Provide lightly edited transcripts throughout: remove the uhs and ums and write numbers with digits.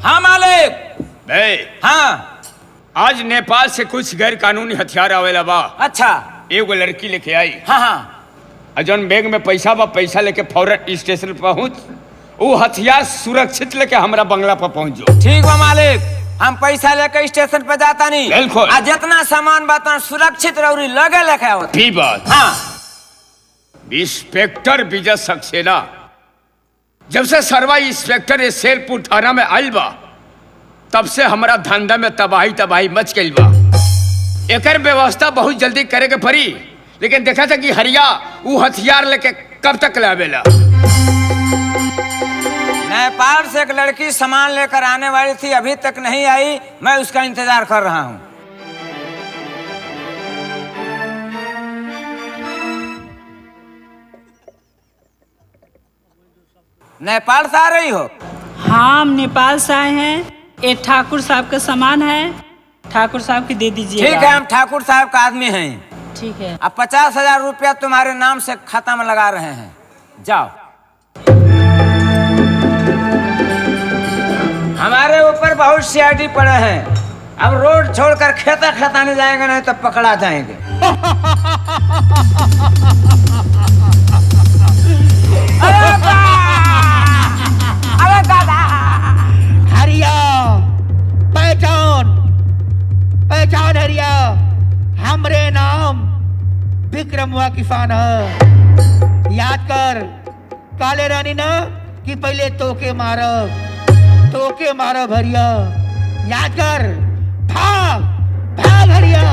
हाँ मालिक। बे हाँ। आज नेपाल से कुछ गैर कानूनी हथियार आवेला बा। अच्छा। एगो लड़की लेके आई। हाँ हाँ। जौन बैग में पैसा बा, पैसा लेके फौरन स्टेशन पर पहुंच, वो हथियार सुरक्षित लेके हमरा बंगला पर पहुंच जाओ। ठीक बा मालिक, हम पैसा लेके स्टेशन पे जाता नहीं। बिल्कुल। आ जितना सामान बता सुरक्षित रौरी लगे लेके आवत। भी बात। हाँ। इंस्पेक्टर विजय सक्सेना जब से सरवा इंस्पेक्टर ये शेरपुर थाना में आयल बा, तब से हमारा धंधा में तबाही मच गई बा। एकर व्यवस्था बहुत जल्दी करे के पड़ी, लेकिन देखा था कि हरिया वो हथियार लेके कब तक लावेला। नेपाल से एक लड़की सामान लेकर आने वाली थी, अभी तक नहीं आई। मैं उसका इंतजार कर रहा हूँ। नेपाल से आ रही हो? हाँ, हम नेपाल से आए हैं। ये ठाकुर साहब का सामान है, ठाकुर साहब की दे दीजिए। ठीक है, हम ठाकुर साहब का आदमी हैं। ठीक है। अब 50,000 रुपया तुम्हारे नाम से खाता में लगा रहे हैं, जाओ। हमारे ऊपर बहुत सीआईडी पड़े हैं, अब रोड छोड़कर खेता खताने जाएंगे नहीं तो पकड़ा जाएंगे। अरे दादा, हरिया पहचान हरिया, हमरे नाम विक्रम हुआ किसान है। याद कर, काले रानी ना कि पहले तोके मारो हरिया। याद कर, भाग हरिया।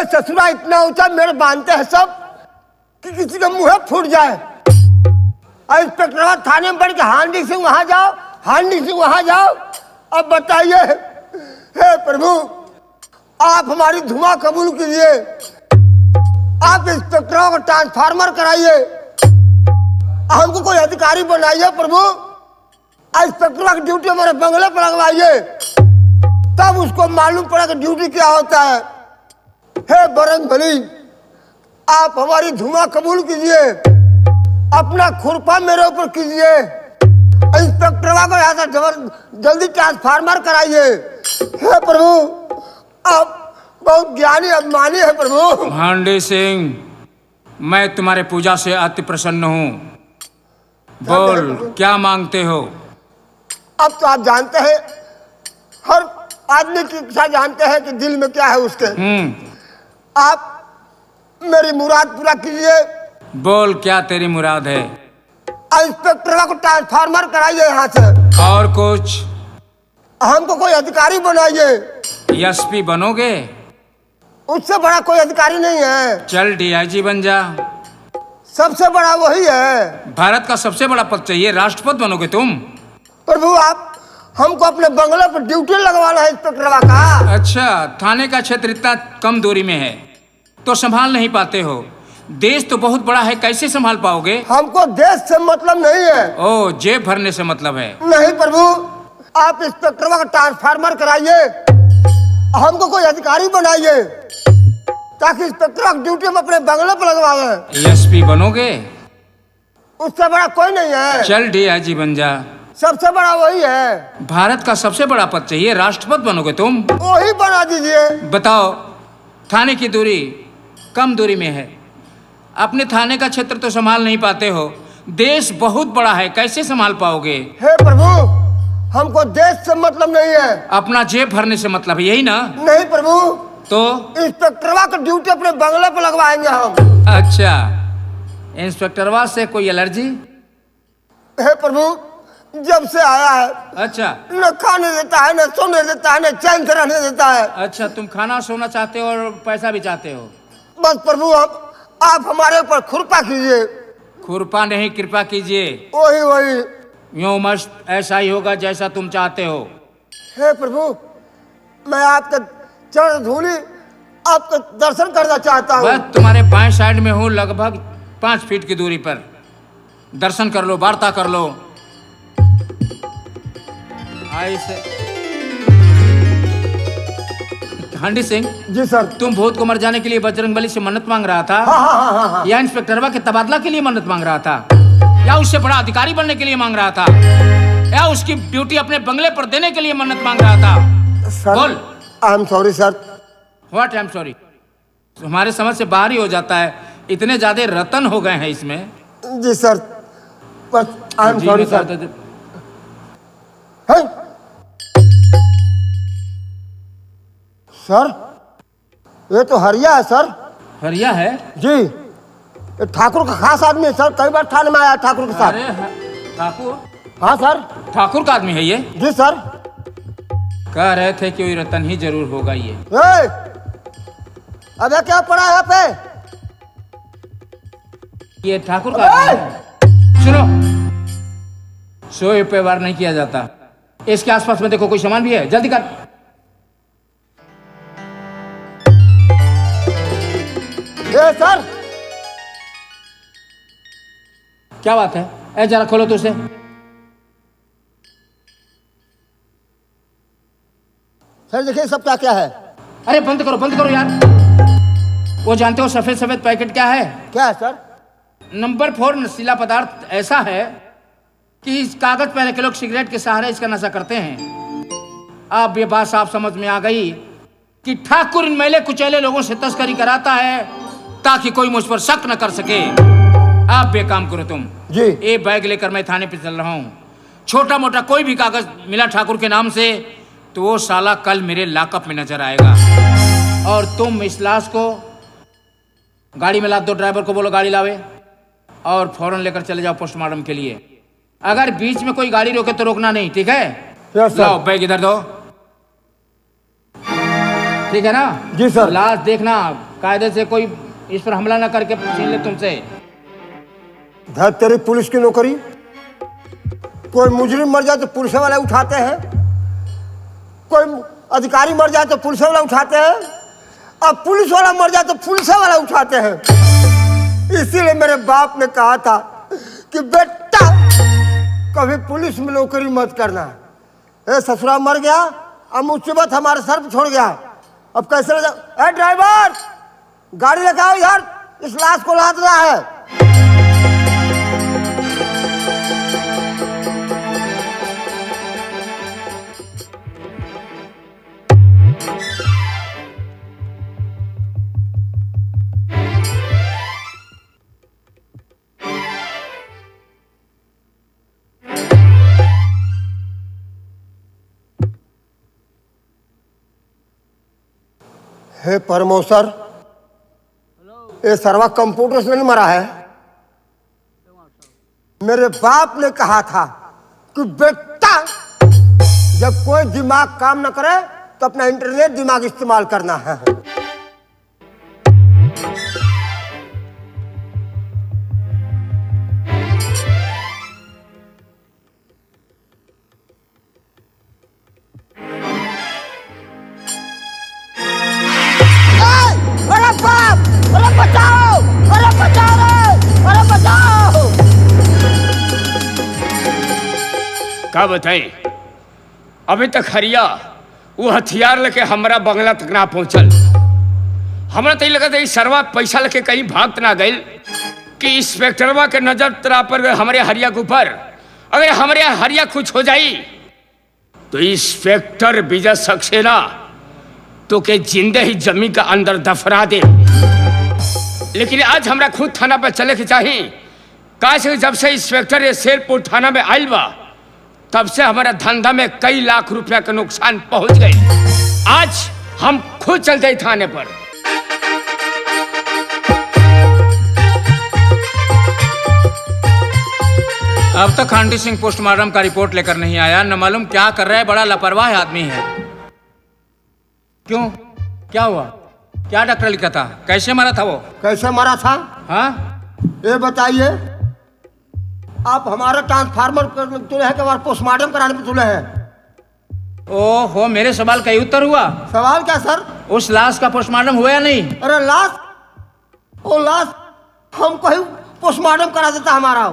ससुरा इतना ऊंचा मेरे बांधते हैं सब कि किसी का मुंह फूट जाए। इंस्पेक्टर थाने में बढ़ के हांडी से वहां जाओ। अब बताइए, हे प्रभु, आप हमारी धुआं कबूल कीजिए। आप इंस्पेक्टरों को ट्रांसफार्मर कराइए, हमको कोई अधिकारी बनाइए प्रभु। इंस्पेक्टर की ड्यूटी हमारे बंगले पर लगवाइए, तब उसको मालूम पड़ा कि ड्यूटी क्या होता है। हे बरंग बली, आप हमारी धुआं कबूल कीजिए, अपना खुरपा मेरे ऊपर कीजिए। इंस्पेक्टर को यहाँ से जल्दी ट्रांसफार्मर कराइए। हे प्रभु, आप बहुत ज्ञानी अभिमानी है प्रभु। हांडी सिंह, मैं तुम्हारे पूजा से अति प्रसन्न हूँ। बोल, क्या मांगते हो? अब तो आप जानते हैं, हर आदमी की इच्छा जानते हैं कि दिल में क्या है उसके। आप मेरी मुराद पूरा कीजिए। बोल, क्या तेरी मुराद है? इंस्पेक्टर को ट्रांसफार्मर कराइए यहाँ से। और कुछ? हमको कोई अधिकारी बनाइए। एसपी बनोगे? उससे बड़ा कोई अधिकारी नहीं है। चल डीआईजी बन जा। सबसे बड़ा वही है। भारत का सबसे बड़ा पद चाहिए, राष्ट्रपति बनोगे तुम। प्रभु, आप हमको अपने बंगले पर ड्यूटी लगवाना है इंस्पेक्टर का। अच्छा, थाने का क्षेत्र इतना कम दूरी में है तो संभाल नहीं पाते हो। देश तो बहुत बड़ा है, कैसे संभाल पाओगे? हमको देश से मतलब नहीं है। ओ, जेब भरने से मतलब है? नहीं प्रभु, आप इंस्पेक्टर का ट्रांसफार्मर कराइए, हमको कोई अधिकारी बनाइए, ताकि इंस्पेक्टर की ड्यूटी हम अपने बंगले पर लगवाए। एसपी बनोगे? उससे बड़ा कोई नहीं है। चल डीआईजी बन जा। सबसे बड़ा वही है। भारत का सबसे बड़ा पद चाहिए, राष्ट्रपति बनोगे तुम। वही बना दीजिए। बताओ, थाने की दूरी कम दूरी में है, अपने थाने का क्षेत्र तो संभाल नहीं पाते हो। देश बहुत बड़ा है, कैसे संभाल पाओगे? हे प्रभु, हमको देश से मतलब नहीं है। अपना जेब भरने से मतलब है, यही ना? नहीं प्रभु। तो इंस्पेक्टरवा की ड्यूटी अपने बंगले पर लगवाएंगे हम। अच्छा, इंस्पेक्टरवा से कोई एलर्जी? हे प्रभु, जब से आया है, अच्छा, न खाने देता है, न सोने देता है, न चैन से रहने देता है। अच्छा, तुम खाना सोना चाहते हो और पैसा भी चाहते हो? बस प्रभु आप हमारे ऊपर कृपा कीजिए। खुरपा नहीं, कृपा कीजिए। वही वही। यूं मस्त ऐसा ही होगा जैसा तुम चाहते हो। हे प्रभु, मैं आपके चरण धूली आपका दर्शन करना चाहता हूँ। बस तुम्हारे बाएं साइड में हूँ, लगभग 5 फीट की दूरी पर। दर्शन कर लो, वार्ता कर लो। ऐसे हांडी सिंह जी सर। तुम भूत को मर जाने के लिए बजरंगबली से मन्नत मांग रहा था? हाँ। या इंस्पेक्टरवा के तबादला के लिए मन्नत मांग रहा था? या उससे बड़ा अधिकारी बनने के लिए मांग रहा था? या उसकी ड्यूटी अपने बंगले पर देने के लिए मन्नत मांग रहा था? सर, बोल। I am sorry sir. What I am sorry? हमारे समझ से बाहर ही हो जाता है, इतने ज्यादा रतन हो गए हैं इसमें। जी सर, बस आई एम सॉरी सर। है? सर, ये तो हरिया है सर। हरिया है? जी, ये ठाकुर का खास आदमी है सर। कई बार थाने में आया ठाकुर के साथ। अरे ठाकुर? हाँ सर। ठाकुर का आदमी है ये? जी सर। कह रहे थे कि कोई रतन ही जरूर होगा ये। अबे क्या पड़ा है यहाँ पे? ये ठाकुर का आदमी है। सुनो, सोए पे वार नहीं किया जाता। इसके आसपास में देखो, कोई सामान भी है? जल्दी कर। ये सर, क्या बात है? ए जरा खोलो तो उसे। सर देखिए सब क्या क्या है। अरे बंद करो यार। वो जानते हो सफेद सफेद पैकेट क्या है? क्या है सर? नंबर 4 नशीला पदार्थ ऐसा है कि इस कागज पहले के लोग सिगरेट के सहारे इसका नशा करते हैं। अब ये बात साफ समझ में आ गई कि ठाकुर इन मैले कुचैले लोगों से तस्करी कराता है ताकि कोई मुझ पर शक न कर सके। आप बेकाम करो तुम जी। ये बैग लेकर मैं थाने पे चल रहा हूँ। छोटा मोटा कोई भी कागज मिला ठाकुर के नाम से तो वो साला कल मेरे लॉकअप में नजर आएगा। और तुम इस लाश को गाड़ी में लाद दो, ड्राइवर को बोलो गाड़ी लावे और फौरन लेकर चले जाओ पोस्टमार्टम के लिए। अगर बीच में कोई गाड़ी रोके तो रोकना नहीं, ठीक है? लाओ बैग इधर दो, ठीक है ना? जी सर। लाश देखना कायदे से कोई इस पर हमला ना करके छीन ले तुमसे। धर तेरी पुलिस की नौकरी। कोई मुजरिम मर जाए तो पुलिस वाले उठाते हैं, कोई अधिकारी मर जाए तो पुलिस वाला उठाते हैं, अब पुलिस वाला मर जाए तो पुलिस वाला उठाते हैं। इसीलिए मेरे बाप ने कहा था कि बेटा कभी पुलिस में नौकरी मत करना। ए ससुरा मर गया, अब मुसीबत हमारे सर पे छोड़ गया, अब कैसे ले जाओ? ए ड्राइवर गाड़ी लेके आओ यार, इस लाश को लाद रहा है। हे परमेश्वर, ये सर्वा कंप्यूटर से नहीं मरा है। मेरे बाप ने कहा था कि बेटा जब कोई दिमाग काम न करे तो अपना इंटरनेट दिमाग इस्तेमाल करना है। का बताएं, अभी तक हरिया वो हथियार लेके हमारा बंगला तक ना पहुंचल। हमरा तो लगा था सरवा पैसा लेके कहीं भाग ना गई कि इंस्पेक्टरवा के नजर तरा पर हमारे हरिया के ऊपर। अगर हमारे हरिया कुछ हो जाई तो इंस्पेक्टर विजय सक्सेना तो के जिंदे ही जमीन का अंदर दफना दे। लेकिन आज हमरा खुद थाना पर चले के चाहिए। काश जब से इंस्पेक्टर ये शेरपुर थाना में आयल बा तब से हमारा धंधा में कई लाख रुपया का नुकसान पहुंच गए। आज हम खुद चलते थाने पर। अब तक हांडी सिंह पोस्टमार्टम का रिपोर्ट लेकर नहीं आया, न मालूम क्या कर रहा है। बड़ा लापरवाह आदमी है। क्यों, क्या हुआ? क्या डॉक्टर लिखा था? कैसे मारा था वो? कैसे मरा था? हाँ, ये बताइए, आप हमारा ट्रांसफार्मर करने तुले हैं कि हमारा पोस्टमार्टम कराने पे तुले हैं? ओहो, मेरे सवाल का ही उत्तर हुआ। सवाल क्या सर? उस लाश का पोस्टमार्टम हुआ या नहीं? अरे लाश, वो लाश हम कहीं पोस्टमार्टम करा देता हमारा।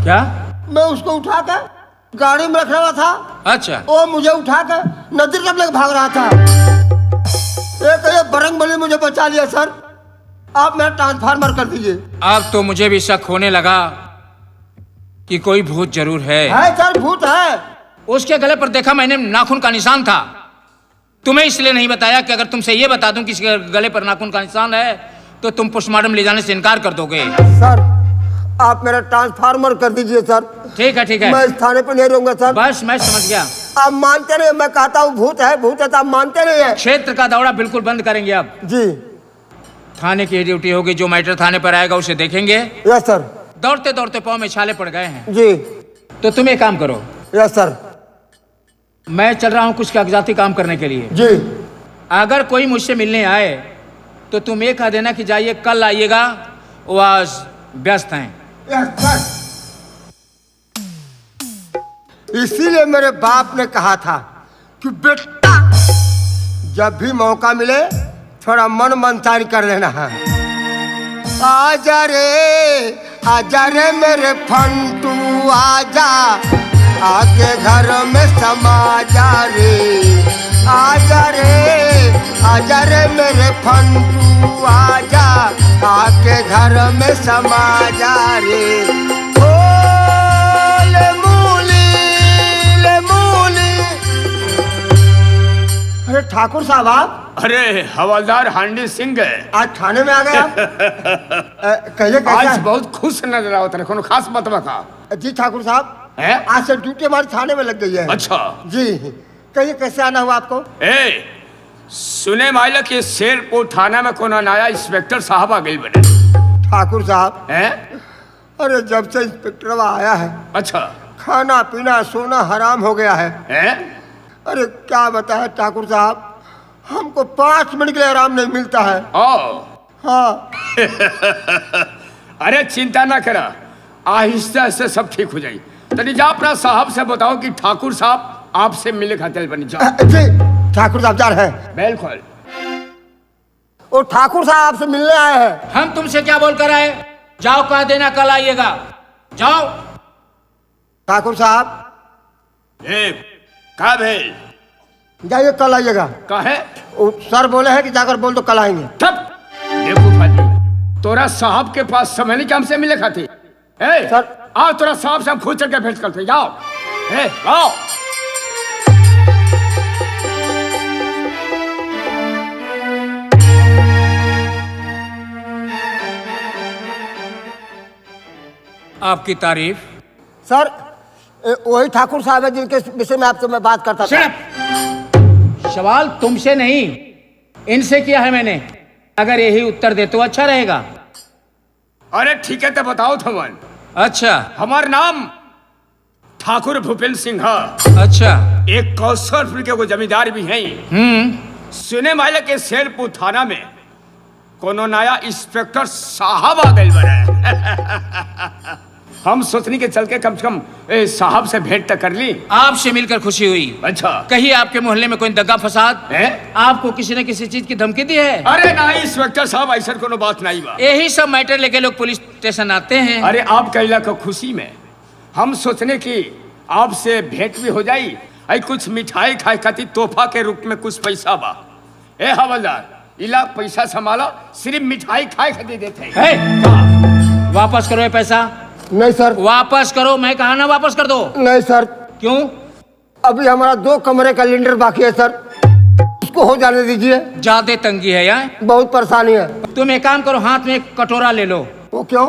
क्या? मैं उसको उठा कर गाड़ी में रख रहा था, अच्छा, वो मुझे उठा कर नदी तक लेकर भाग रहा था। ये बरंग बली मुझे बचा लिया सर। आप मेरा ट्रांसफार्मर कर दीजिए। अब तो मुझे भी शक होने लगा कि कोई भूत जरूर है सर, भूत है। उसके गले पर देखा मैंने, नाखून का निशान था। तुम्हें इसलिए नहीं बताया कि अगर तुमसे ये बता दूं कि इसके गले पर नाखून का निशान है तो तुम पोस्टमार्टम ले जाने से इनकार कर दोगे। सर, आप मेरा ट्रांसफार्मर कर दीजिए सर। ठीक है, ठीक है, मैं इस थाने पे नहीं रहूंगा सर। बस मैं समझ गया। आप मानते नहीं, मैं कहता हूँ भूत है तो आप मानते नहीं है। क्षेत्र का दौरा बिल्कुल बंद करेंगे अब। जी, थाने की ड्यूटी होगी, जो मैटर थाने पर आएगा उसे देखेंगे। Yes sir. दौड़ते दौड़ते पाँव में छाले पड़ गए हैं। जी, तो तुम एक काम करो, यस सर। मैं चल रहा हूँ कुछ कागजाती काम करने के लिए। जी, अगर कोई मुझसे मिलने आए तो तुम ये कह देना कि जाइए कल आइएगा, वो आज व्यस्त हैं। Yes sir. इसीलिए मेरे बाप ने कहा था कि बेटा जब भी मौका मिले थोड़ा मन मनसारी कर लेना है। आजा रे मेरे फंटू आजा, आके घर में समा जा रे। आजा रे मेरे फंटू आजा, आके घर में समा जा रे। ओ ले मूली। अरे ठाकुर साहब आप? अरे हवलदार हांडी सिंह है। आज थाने में आ गए आप? कहिए कैसा आज है? बहुत खुश नजर आओ तेरे को, खास बात बता। जी ठाकुर साहब, है? आज से ड्यूटी हमारी थाने में लग गई है। अच्छा जी, कहिए कैसे आना हुआ आपको? ए, सुने माइला कि शेरपुर थाना में कोनो नया इंस्पेक्टर साहब आ गई बने। ठाकुर साहब, है? अरे जब से इंस्पेक्टर आया है अच्छा, खाना पीना सोना हराम हो गया है। है? अरे क्या बताए ठाकुर साहब, हमको 5 मिनट के लिए आराम नहीं मिलता है। ओ, हाँ, अरे चिंता ना करा, आहिस्ता आहिस्ता सब ठीक हो जाए। तनी जा अपना साहब से बताओ कि ठाकुर साहब आपसे मिले खातिर बनी जा। जी ठाकुर साहब जा रहे हैं। बिल्कुल। और ठाकुर साहब आपसे मिलने आए हैं। हम तुमसे क्या बोल कर आए? जाओ कह देना कल आइएगा, जाओ। ठाकुर साहब का भेल? जाइए कल आइएगा। काहे? सर बोले हैं कि जाकर बोल तो कल आएंगे। तब देखो फाजी, तोरा साहब के पास समय नहीं कि हमसे मिले खातिर। सर, आओ तोरा साहब से हम खुद चल के भेंट करते। जाओ, आओ। आपकी तारीफ। सर, वही ठाकुर साहब है जिनके विषय में आपसे मैं बात करता था। सवाल तुमसे नहीं, इनसे किया है मैंने। अगर यही उत्तर दे तो अच्छा रहेगा। अरे ठीक है, तो बताओ थमन। अच्छा, हमार नाम ठाकुर भूपेंद्र सिंह। अच्छा, एक कौशलपुर के वो जमींदार भी हैं। सुने माइला के शेरपुर थाना में कोनो नया इंस्पेक्टर साहब आ गए बने। हम सोचनी के चल के कम से कम साहब से भेंट तक कर ली। आपसे मिलकर खुशी हुई। अच्छा, कहीं आपके मोहल्ले में कोई दगा फसाद है? आपको किसी न किसी चीज की धमकी दी है? अरे ना इंस्पेक्टर साहब, ऐसा कोनो बात नहीं बा। यही सब मैटर लेके लोग पुलिस स्टेशन आते हैं। अरे आप कहला को खुशी में हम सोचने की आपसे भेंट भी हो जाई। कुछ मिठाई खाए खाती तोहफा के रूप में कुछ पैसा बा। ए हवलदार, इला पैसा संभालो, सिर्फ मिठाई खाए खाती देते हैं। वापस करो ये पैसा। नहीं सर। वापस करो, मैं कहा ना वापस कर दो। नहीं सर। क्यों? अभी हमारा 2 कमरे का लिंटर बाकी है सर, उसको हो जाने दीजिए। ज्यादा तंगी है यार, बहुत परेशानी है। तुम एक काम करो, हाथ में एक कटोरा ले लो। वो क्यों?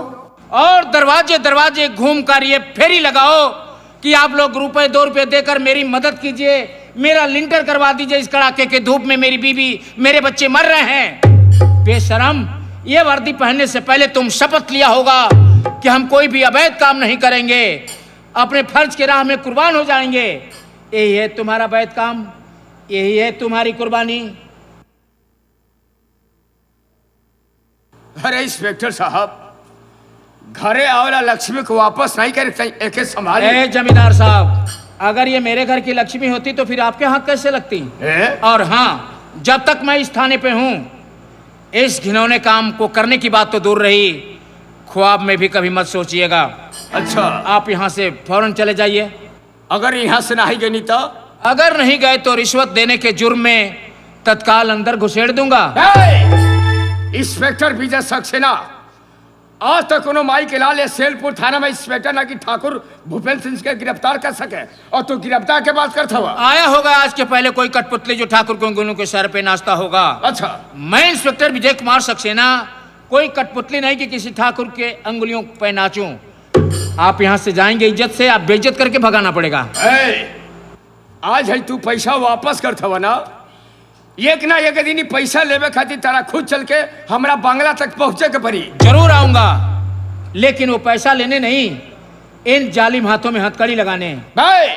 और दरवाजे दरवाजे घूम कर ये फेरी लगाओ कि आप लोग रुपए 2 रुपए देकर मेरी मदद कीजिए, मेरा लिंटर करवा दीजिए। इस कड़ाके के धूप में मेरी बीवी मेरे बच्चे मर रहे हैं। बेशरम, ये वर्दी पहनने से पहले तुम शपथ लिया होगा कि हम कोई भी अवैध काम नहीं करेंगे, अपने फर्ज के राह में कुर्बान हो जाएंगे। यही है तुम्हारा अवैध काम, यही है तुम्हारी कुर्बानी। अरे इंस्पेक्टर साहब, घरे आवेला लक्ष्मी को वापस नहीं करे, एके संभाले। ए जमींदार साहब, अगर ये मेरे घर की लक्ष्मी होती तो फिर आपके हाथ कैसे लगती? और हाँ, जब तक मैं इस थाने पे हूँ, इस घिनौने काम को करने की बात तो दूर रही, ख्वाब में भी कभी मत सोचिएगा। अच्छा, आप यहाँ से फौरन चले जाइए। अगर यहाँ से नहीं गई तो? अगर नहीं गए तो रिश्वत देने के जुर्म में तत्काल अंदर घुसेड़ दूंगा। इंस्पेक्टर विजय सक्सेना, आज तक कोनो माई के लाल सेलपुर थाना में इंस्पेक्टर ना कि ठाकुर भूपेंद्र सिंह के गिरफ्तार कर सके, और तू गिरफ्तार के बात करता हुआ आया होगा आज के पहले कोई कठपुतली जो ठाकुर के अंगुलियों के सर पे नाचता होगा। अच्छा, मैं इंस्पेक्टर विजय कुमार सक्सेना कोई कठपुतली नहीं कि किसी ठाकुर के अंगुलियों पे नाचूं। आप यहाँ से जाएंगे इज्जत से, आप बेइज्जत करके भगाना पड़ेगा। आज है तू पैसा वापस करता हुआ ना, एक ना एक दिन पैसा लेवे खातिर तारा खुद चल के हमरा बांग्ला तक पहुंचे के पड़ी। जरूर आऊंगा, लेकिन वो पैसा लेने नहीं, इन जालिम हाथों में हथकड़ी लगाने। भाई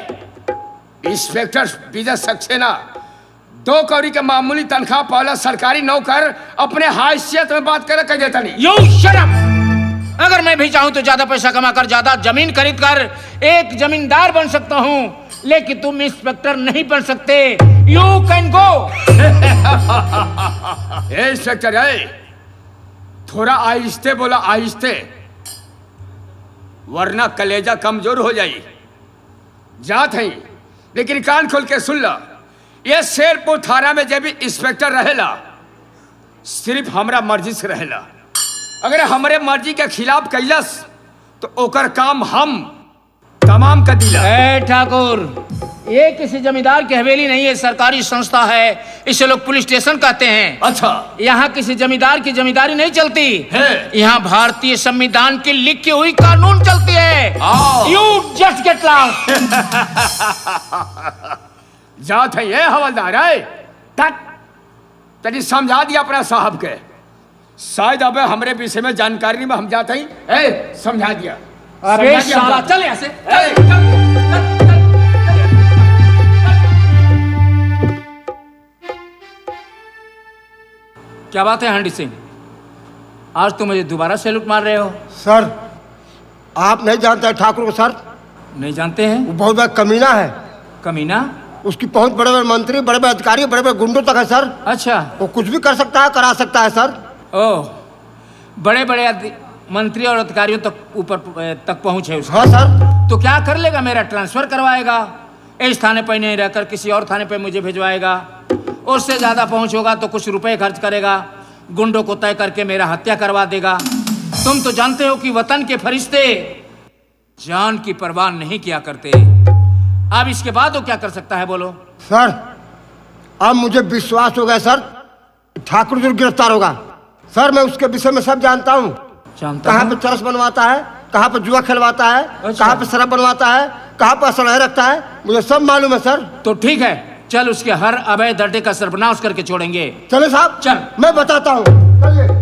इंस्पेक्टर विजय सक्सेना 2 कौड़ी के मामूली तनख्वाह पाला सरकारी नौकर अपने हैसियत में बात करे कह देता नहीं। You shut up! अगर मैं भी चाहूं तो ज्यादा पैसा कमाकर ज्यादा जमीन खरीद कर एक जमींदार बन सकता हूं, लेकिन तुम इंस्पेक्टर नहीं बन सकते। You can go. इंस्पेक्टर है, थोड़ा आहिस्ते बोला, आहिस्ते, वरना कलेजा कमजोर हो जाई। जात है, लेकिन कान खोल के सुन ला, ये शेरपुर थाना में जब भी इंस्पेक्टर रहेला सिर्फ हमरा मर्जी से रहेला। अगर हमरे मर्जी के खिलाफ कैलस तो ओकर काम हम तमाम कर दिला। ठाकुर, ये किसी जमींदार की हवेली नहीं है, सरकारी संस्था है, इसे लोग पुलिस स्टेशन कहते हैं। अच्छा, यहाँ किसी जमींदार की जमींदारी नहीं चलती है, यहाँ भारतीय संविधान की लिखी हुई कानून चलती है। You just get lost. जात है ये हवलदार है, तनी समझा दिया अपना साहब के, शायद अब हमरे विषय में जानकारी में हम जाते हैं। समझा दिया। अबे साला, चल यहाँ से। क्या बात है हंडी सिंह, आज तुम मुझे दोबारा सैल्यूट मार रहे हो? सर, आप नहीं जानते ठाकुर को सर? नहीं जानते हैं? वो बहुत बड़ा कमीना है। कमीना? उसकी पहुंच बड़े बड़े मंत्री, बड़े बड़े अधिकारी, बड़े बड़े गुंडों तक है सर। अच्छा, वो कुछ भी कर सकता है, करा सकता है सर। ओह, बड़े बड़े मंत्री और अधिकारियों तक ऊपर तक पहुंच है उसका। हाँ सर। तो क्या कर लेगा? मेरा ट्रांसफर करवाएगा, इस थाने पर नहीं रहकर किसी और थाने पर मुझे भिजवाएगा, उससे ज्यादा पहुंच होगा तो कुछ रुपए खर्च करेगा, गुंडों को तय करके मेरा हत्या करवा देगा। तुम तो जानते हो कि वतन के फरिश्ते जान की परवाह नहीं किया करते। अब इसके बाद वो क्या कर सकता है, बोलो? सर, अब मुझे विश्वास हो गया सर, ठाकुर जरूर गिरफ्तार होगा। सर, मैं उसके विषय में सब जानता हूँ। कहाँ पे चरस बनवाता है, कहाँ पे जुआ खिलवाता है, अच्छा। कहाँ पे शराब बनवाता है, कहाँ पे असलह रखता है, मुझे सब मालूम है सर। तो ठीक है, चल उसके हर अवैध अड्डे का सर्वनाश करके छोड़ेंगे। चले साहब, चल। मैं बताता हूँ। चलिए।